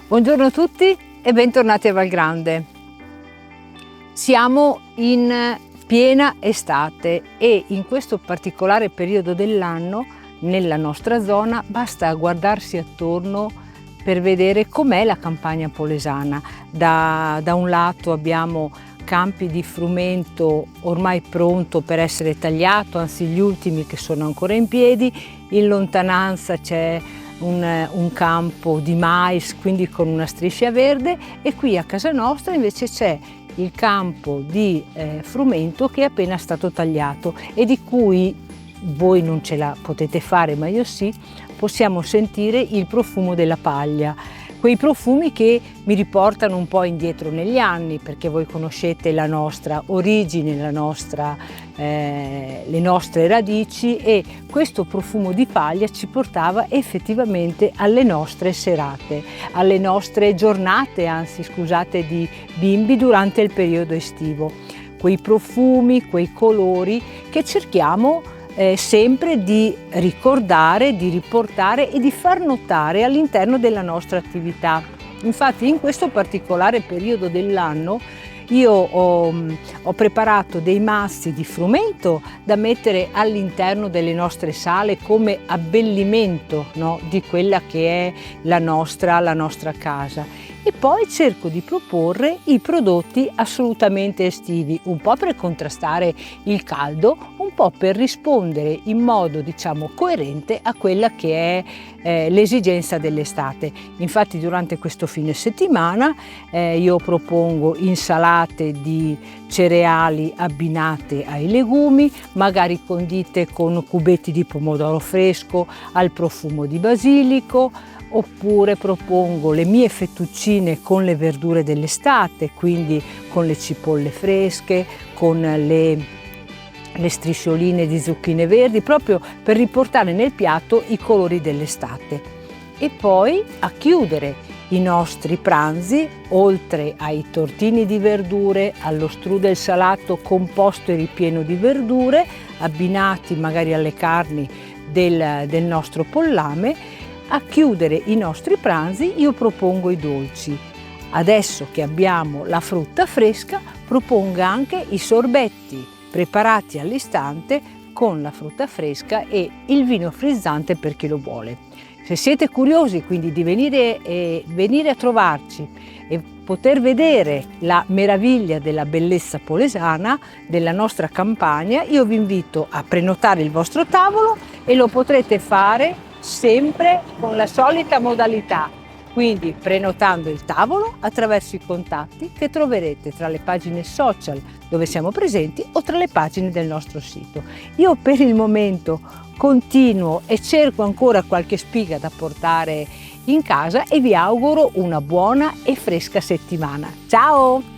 Buongiorno a tutti e bentornati a Valgrande. Siamo in piena estate e in questo particolare periodo dell'anno nella nostra zona basta guardarsi attorno per vedere com'è la campagna polesana. Da un lato abbiamo campi di frumento ormai pronto per essere tagliato, anzi gli ultimi che sono ancora in piedi. In lontananza c'è un campo di mais, quindi con una striscia verde, e qui a casa nostra invece c'è il campo di frumento che è appena stato tagliato e di cui voi non ce la potete fare, ma io sì, possiamo sentire il profumo della paglia. Quei profumi che mi riportano un po' indietro negli anni, perché voi conoscete la nostra origine, le nostre radici, e questo profumo di paglia ci portava effettivamente alle nostre serate, alle nostre giornate, anzi scusate, di bimbi durante il periodo estivo. Quei profumi, quei colori che cerchiamo sempre di ricordare, di riportare e di far notare all'interno della nostra attività. Infatti in questo particolare periodo dell'anno io ho preparato dei massi di frumento da mettere all'interno delle nostre sale come abbellimento, no, di quella che è la nostra casa. E poi cerco di proporre i prodotti assolutamente estivi, un po' per contrastare il caldo, un po' per rispondere in modo, diciamo, coerente a quella che è l'esigenza dell'estate. Infatti durante questo fine settimana io propongo insalate di cereali abbinate ai legumi, magari condite con cubetti di pomodoro fresco al profumo di basilico, oppure propongo le mie fettuccine con le verdure dell'estate, quindi con le cipolle fresche, con le striscioline di zucchine verdi, proprio per riportare nel piatto i colori dell'estate. E poi a chiudere i nostri pranzi, oltre ai tortini di verdure, allo strudel salato composto e ripieno di verdure, abbinati magari alle carni del nostro pollame, a chiudere i nostri pranzi io propongo i dolci. Adesso che abbiamo la frutta fresca, propongo anche i sorbetti preparati all'istante con la frutta fresca e il vino frizzante per chi lo vuole. Se siete curiosi quindi di venire a trovarci e poter vedere la meraviglia della bellezza polesana della nostra campagna, io vi invito a prenotare il vostro tavolo e lo potrete fare sempre con la solita modalità, quindi prenotando il tavolo attraverso i contatti che troverete tra le pagine social dove siamo presenti o tra le pagine del nostro sito. Io per il momento continuo e cerco ancora qualche spiga da portare in casa e vi auguro una buona e fresca settimana. Ciao!